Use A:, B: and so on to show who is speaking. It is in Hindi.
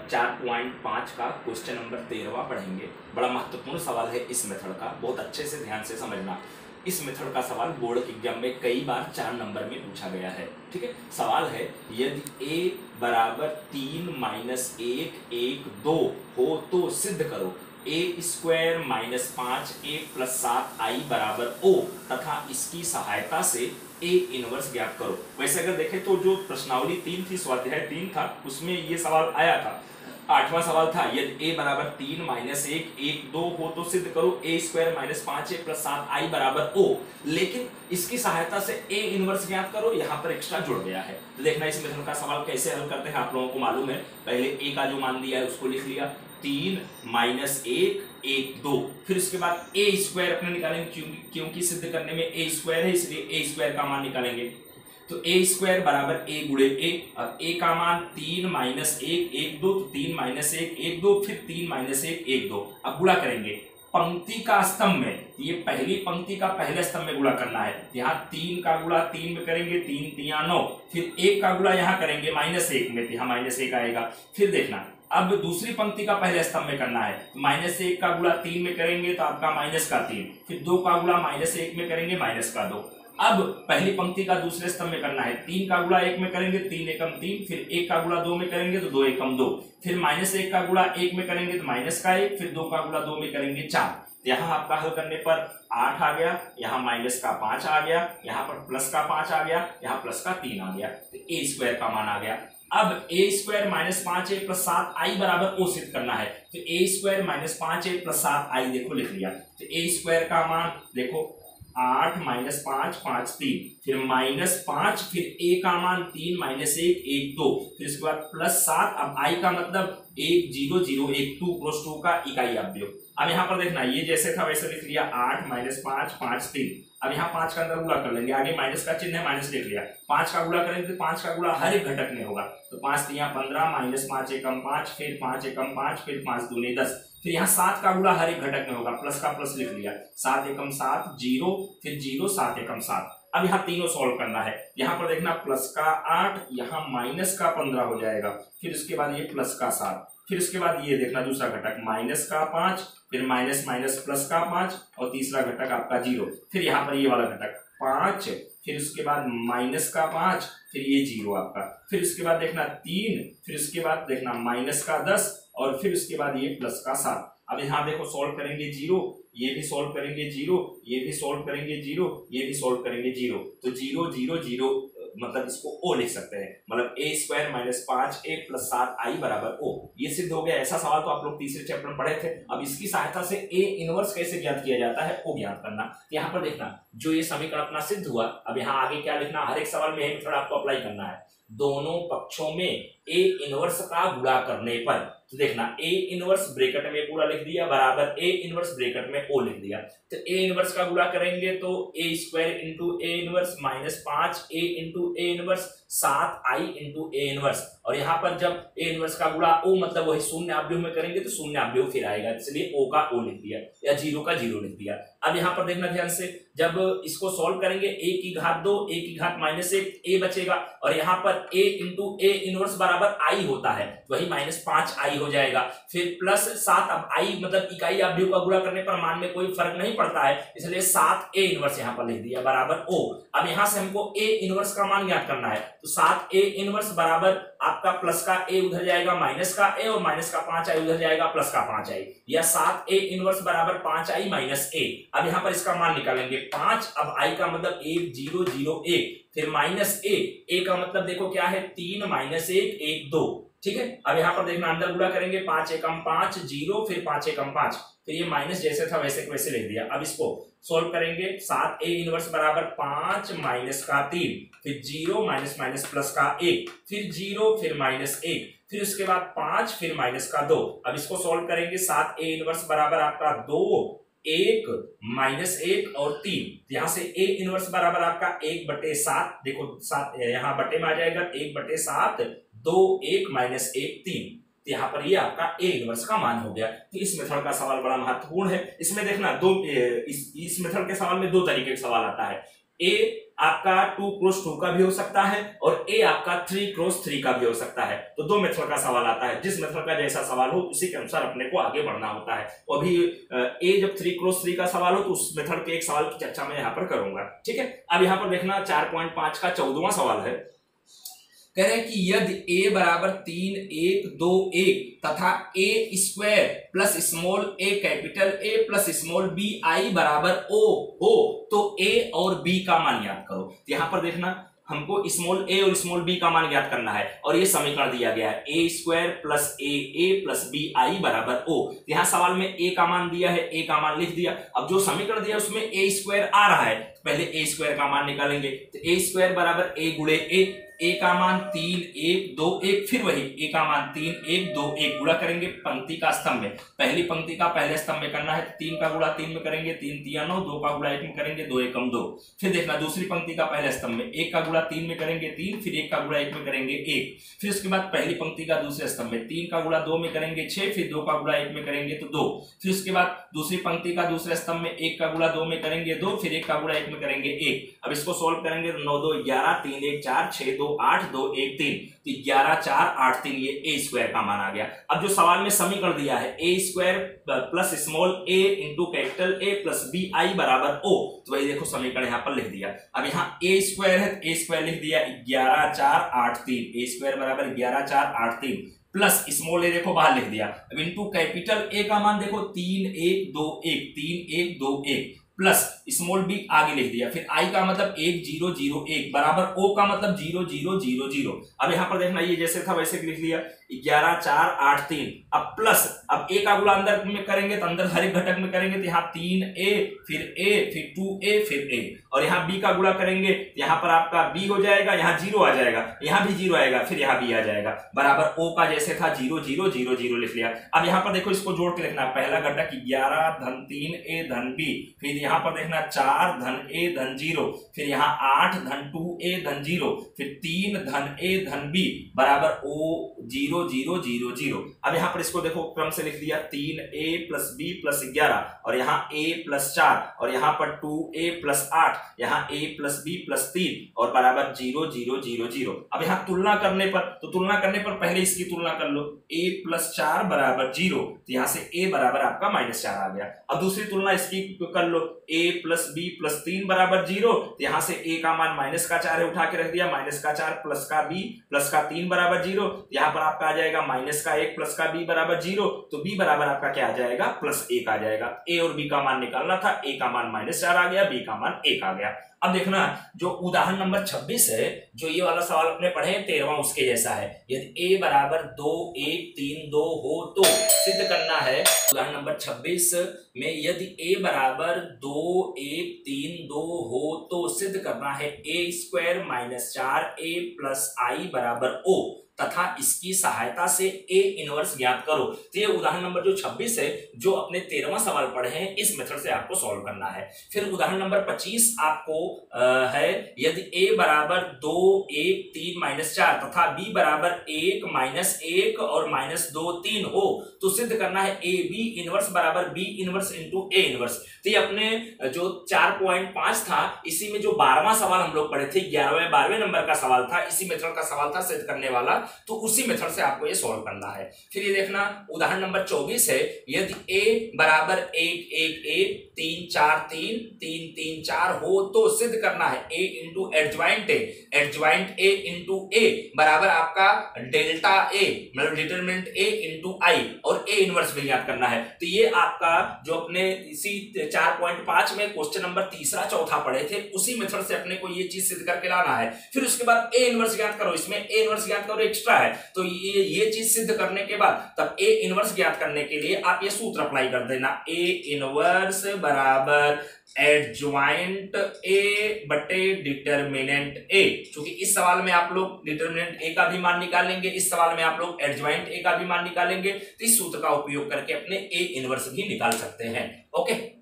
A: 4.5 का क्वेश्चन नंबर 13वां पढ़ेंगे। बड़ा महत्वपूर्ण सवाल है इस मेथड का, बहुत अच्छे से ध्यान से समझना। इस मेथड का सवाल बोर्ड के एग्जाम में कई बार 4 नंबर में पूछा गया है। ठीक है, सवाल है यदि a बराबर 3 माइनस 1 1 2 हो तो सिद्ध करो a square minus 5a plus 7i बराबर o तथा इसकी सहायता से a इनवर्स ज्ञात करो। वैसे अगर देखें तो जो प्रश्नावली 3 थी, स्वाध्याय 3 था, उसमें ये सवाल आया था। 8वां सवाल था यदि a बराबर 3 माइनस 1 1 2 हो तो सिद्ध करो a square minus 5a plus 7i बराबर o, लेकिन इसकी सहायता से a इनवर्स ज्ञात करो, यहाँ पर एक्स्ट्रा जुड़ गया है। तो देखना इस मेथड का सवाल कैसे हल करते हैं, आप लोगों को मालूम है। पहले a का जो मान दिया है उसको लिख लिया, 3 माइनस 1 1 2, फिर उसके बाद a स्क्वायर अपने निकालेंगे, क्योंकि सिद्ध करने में a स्क्वायर है इसलिए a स्क्वायर का मान निकालेंगे। तो a स्क्वायर बराबर a गुणे a, अब a का मान 3 माइनस 1 1 2, तो 3 माइनस 1 1 2, फिर 3 माइनस 1 1 2। अब गुणा करेंगे पंक्ति का स्तंभ में, ये पहली पंक्ति का पहले स्तंभ में गुणा करना है। यहाँ 3 का गुणा 3 में करेंगे, 3 3 9, फिर 1 का गुणा यहाँ करेंगे माइनस 1 में, यहाँ माइनस 1 आएगा। फिर देखना अब दूसरी पंक्ति का पहले स्तंभ में करना है, तो माइनस 1 का गुणा 3 में करेंगे तो आपका माइनस का 3, फिर 2 का गुणा माइनस 1 में करेंगे माइनस का 2। अब पहली पंक्ति का दूसरे स्तंभ में करना है, 3 का गुणा 1 में करेंगे 3 एकम 3, फिर 1 का गुणा 2 में करेंगे तो 2 एकम 2, फिर माइनस 1 का गुणा 1 में करेंगे तो माइनस का 1, फिर 2 का गुणा 2 में करेंगे 4। यहाँ आपका हल करने पर 8 आ गया, यहाँ माइनस का 5 आ गया, यहाँ पर प्लस का 5 आ गया, यहाँ प्लस का 3 आ गया, तो a स्क्वायर का मान आ गया। अब a square minus 5a plus 7i बराबर o सिद्ध करना है, तो a square minus 5a plus 7i देखो लिख लिया। तो a स्क्वायर का मान देखो 8 माइनस 5 5 3, फिर माइनस 5, फिर a का मान 3 माइनस 1 1 2, फिर इसके बाद प्लस 7। अब i का मतलब 1 0 0 1 2 क्रॉस 2 का इकाई अवयव। अब यहाँ पर देखना ये जैसे था वैसे लिख लिया, 8 माइनस 5 5 3। अब यहाँ 5 का अंदर गुणा कर लेंगे, आगे माइनस का चिन्ह है माइनस लिख लिया। 5 का गुणा करेंगे तो 5 का गुणा हर एक घटक में होगा, तो 5 3 15 माइनस 5 एकम 5, फिर 5 एकम 5, फिर 5 दूनी 10, फिर यहाँ 7 का गुणा हर एक घटक में होगा, प्लस का प्लस लिख लिया, 7 एकम 7 0, फिर 0 7 एकम 7। अब यहाँ तीनों सॉल्व करना है, यहाँ पर देखना प्लस का 8, यहाँ माइनस का 15 हो जाएगा, फिर उसके बाद ये प्लस का 7, फिर उसके बाद ये देखना दूसरा घटक माइनस का 5, फिर माइनस माइनस प्लस का 5, और तीसरा घटक आपका 0, फिर यहाँ पर ये वाला घटक 5, फिर उसके बाद माइनस का 5, फिर ये 0 आपका, फिर उसके बाद देखना 3, फिर उसके बाद देखना माइनस का 10, और फिर उसके बाद ये प्लस का 7। अब यहाँ देखो सॉल्व करेंगे 0, ये भी सॉल्व करेंगे 0, ये भी सॉल्व करेंगे 0, ये भी सॉल्व करेंगे 0, तो 0 0 0 मतलब इसको o लिख सकते हैं, मतलब a square minus 5a plus 7i बराबर o। ये सिद्ध हो गया। ऐसा सवाल तो आप लोग तीसरे चैप्टर में पढ़े थे। अब इसकी सहायता से a इनवर्स कैसे ज्ञात किया जाता है वो ज्ञात करना। यहाँ पर देखना जो ये समीकरण अपना सिद्ध हुआ, अब यहाँ आगे क्या लिखना, हर एक सवाल में यही मेथड आपको अप्लाई करना है। दोनों पक्षों में a इनवर्स का गुणा करने पर, तो देखना a इनवर्स ब्रैकेट में पूरा लिख दिया बराबर a इनवर्स ब्रैकेट में o लिख दिया। तो a इनवर्स का गुणा करेंगे तो a square into a inverse minus 5a into a inverse 7i into a inverse, और यहाँ पर जब a इनवर्स का गुणा o मतलब वही शून्य अवयव में करेंगे तो शून्य अवयव फिर आएगा, इसलिए o का o लिख दिया या 0 का 0 लिख दिया। अब यहाँ पर देखना ध्यान से, जब इसको सॉल्व करेंगे a की घात 2 a की घात माइनस 1 a बचेगा, और यहाँ पर a इंटू a इनवर्स बराबर i होता है, वही माइनस 5i हो जाएगा, फिर प्लस 7। अब i मतलब इकाई अवयव का गुणा करने पर मान में कोई फर्क नहीं पड़ता है, इसलिए 7a इनवर्स यहाँ पर लिख दिया बराबर o। अब यहाँ से हमको a इनवर्स का मान ज्ञात करना है, तो 7a इनवर्स बराबर आपका प्लस का a उधर जाएगा माइनस का a, और माइनस का 5i उधर जाएगा प्लस का 5i, या 7a इनवर्स बराबर 5i माइनस a। अब यहाँ पर इसका मान निकालेंगे 5, अब i का मतलब 1 0 0 1, फिर माइनस a का मतलब देखो क्या है 3 माइनस 1 1 2, ठीक है। अब यहाँ पर देखना अंदर गुणा करेंगे 5 एकम 5 0, फिर 5 एकम 5, फिर ये माइनस जैसे था वैसे वैसे लिख दिया। अब इसको सोल्व करेंगे, 7a इनवर्स बराबर 5 माइनस का 3, फिर 0 माइनस माइनस प्लस का 1, फिर 0, फिर माइनस 1, फिर उसके बाद 5, फिर माइनस का 2। अब इसको सोल्व करेंगे, 7a इनवर्स बराबर आपका 2 1 माइनस 1 और 3, यहाँ से a इनवर्स बराबर आपका 1/7, देखो 7 यहाँ बटे में आ जाएगा 1/7 2 1 माइनस 1 3, तो यहाँ पर ये आपका a इनवर्स का मान हो गया। तो इस मेथड का सवाल बड़ा महत्वपूर्ण है। इसमें देखना इस मेथड के सवाल में दो तरीके का सवाल आता है। a आपका 2 क्रॉस 2 का भी हो सकता है और ए आपका 3 क्रॉस 3 का भी हो सकता है। तो दो मेथड का सवाल आता है, जिस मेथड का जैसा सवाल हो उसी के अनुसार अपने को आगे बढ़ना होता है। अभी ए जब 3 क्रॉस 3 का सवाल हो तो उस मेथड के एक सवाल की चर्चा मैं यहाँ पर करूंगा, ठीक है। अब यहाँ पर देखना 4.5 का 14वां सवाल है। कह रहे हैं कि यदि a बराबर 3 1 2 1 तथा a square plus small a capital A plus small b i बराबर o हो तो a और b का मान ज्ञात करो। यहाँ पर देखना हमको स्मॉल a और स्मॉल b का मान ज्ञात करना है और ये समीकरण दिया गया है a square plus a plus b i बराबर o। यहाँ सवाल में a का मान दिया है, a का मान लिख दिया। अब जो समीकरण दिया उसमें a स्क्वायर आ रहा है, पहले a स्क्वायर का मान निकालेंगे। तो a स्क्वायर बराबर a गुणे a का मान 3 1 2 1, फिर वही a का मान 3 1 2 1 गुणा करेंगे पंक्ति का स्तंभ में। पहली पंक्ति का पहले स्तंभ में करना है, 3 का गुणा 3 में करेंगे, 3 3 9, 2 का गुणा 1 में करेंगे, 2 1 2। फिर देखना दूसरी पंक्ति का पहले स्तंभ में 1 का गुणा 3 में करेंगे 3, फिर 1 का गुणा 1 में करेंगे 1। फिर उसके बाद पहली पंक्ति का दूसरे स्तंभ में 3 का गुणा 2 में करेंगे 6, फिर 2 का गुणा 1 में करेंगे तो 2। फिर उसके बाद दूसरी पंक्ति का दूसरे स्तंभ में 1 का गुणा 2 में करेंगे 2, फिर 1 का गुणा 1 में करेंगे 1। अब इसको सोल्व करेंगे तो 9 2 11, 3 1 4, 6 2 8, 2 1 3, तो 11 4 8 3, ये a स्क्वायर का मान आ गया। अब जो सवाल में समीकरण दिया है a square plus small a into capital A plus b i बराबर o, तो वही देखो समीकरण यहाँ पर लिख दिया। अब यहाँ a स्क्वायर है, a स्क्वायर लिख दिया 11 4 8 3, a स्क्वायर बराबर 11 4 8 3 प्लस स्मॉल a देखो बाहर लिख दिया। अब इंटू कैपिटल A का मान देखो 3 1 2 1, 3 1 2 1 प्लस स्मॉल b आगे लिख दिया। फिर i का मतलब 1 0 0 1 बराबर o का मतलब 0 0 0 0। अब यहाँ पर देखना ये जैसे था वैसे लिख लिया 11 4 8 3। अब प्लस अब a का गुणा अंदर में करेंगे तो अंदर हर एक घटक में करेंगे तो यहाँ 3a फिर 2a फिर a, और यहाँ b का गुणा करेंगे तो यहाँ पर आपका b हो जाएगा, यहाँ 0 आ जाएगा, यहाँ भी 0 आएगा, फिर यहाँ b आ जाएगा बराबर o का जैसे था 0 0 0 0 लिख लिया। अब यहाँ पर देखो इसको जोड़ के लिखना, पहला घटक 11 धन 3a धन b, फिर यहाँ पर देखना 4 धन a धन 0, फिर यहाँ 8 धन 2a धन 0, फिर 3 धन a धन b बराबर o 0 0 0 0। अब यहाँ पर इसको देखो क्रम से लिख दिया 3a प्लस b प्लस 11, और यहाँ a प्लस 4, और यहाँ पर 2a प्लस 8, यहाँ a प्लस b प्लस 3 और बराबर 0 0 0 0। अब यहाँ तुलना करने पर पहले इसकी तुलना कर लो, a प्लस 4 बराबर 0, तो यहाँ से a बराबर आपका -4 आ गया। अब दूसरी तुलना इसकी कर लो, a प्लस b प्लस 3 बराबर 0, तो यहाँ से a का मान -4 है, उठा के रख दिया, -4 प्लस का b प्लस का 3 बराबर 0, यहाँ पर आपका आ जाएगा -1 प्लस का b बराबर 0, तो b बराबर आपका क्या आ जाएगा +1 आ जाएगा। a और b का मान निकालना था, a का मान -4 आ गया, b का मान 1 आ गया। अब देखना जो उदाहरण नंबर 26 है, जो ये वाला सवाल अपने पढ़े 13वां उसके जैसा है। यदि a बराबर 2 1 3 2 हो तो सिद्ध करना है। उदाहरण नंबर 26 में यदि a बराबर 2 1 3 2 हो तो सिद्ध करना है a square -4a plus i बराबर o तथा इसकी सहायता से a इनवर्स ज्ञात करो। तो ये उदाहरण नंबर जो 26 है, जो अपने 13वां सवाल पढ़े हैं, इस मेथड से आपको सॉल्व करना है। फिर उदाहरण नंबर 25 आपको है, यदि a बराबर 2 1 3 -4 तथा b बराबर 1 -1 और -2 3 हो तो सिद्ध करना है a b इनवर्स बराबर b inverse into a inverse. तो ये अपने जो 4.5 था, इसी में जो 12वां सवाल हम लोग पढ़े थे, 11वें 12वें नंबर का सवाल था, इसी मेथड का सवाल था सिद्ध करने वाला, तो उसी मेथड से आपको ये सॉल्व करना है। फिर ये देखना उदाहरण नंबर 24 है, यदि a बराबर 1 1 1 3 4 3 3 3 4 हो तो सिद्ध करना है a into adjoint a into a बराबर आपका डेल्टा a मतलब डिटरमिनेंट a इंटू i, और a इनवर्स भी ज्ञात करना है। तो ये आपका जो अपने इसी 4.5 में क्वेश्चन नंबर तीसरा चौथा पढ़े थे, उसी मेथड से अपने को ये चीज सिद्ध करके लाना है। फिर उसके बाद a इनवर्स ज्ञात करो, इसमें a इनवर्स ज्ञात करो एक्स्ट्रा है, तो ये चीज सिद्ध करने के बाद तब a इनवर्स ज्ञात करने के लिए आप ये सूत्र अप्लाई कर देना, a इनवर्स बराबर एडजॉइंट a बटे डिटरमिनेंट a। क्योंकि इस सवाल में आप लोग डिटरमिनेंट a का भी मान निकालेंगे, इस सवाल में आप लोग एडजॉइंट a का भी मान निकालेंगे, तो इस सूत्र का उपयोग करके अपने a इनवर्स भी निकाल सकते हैं। ओके।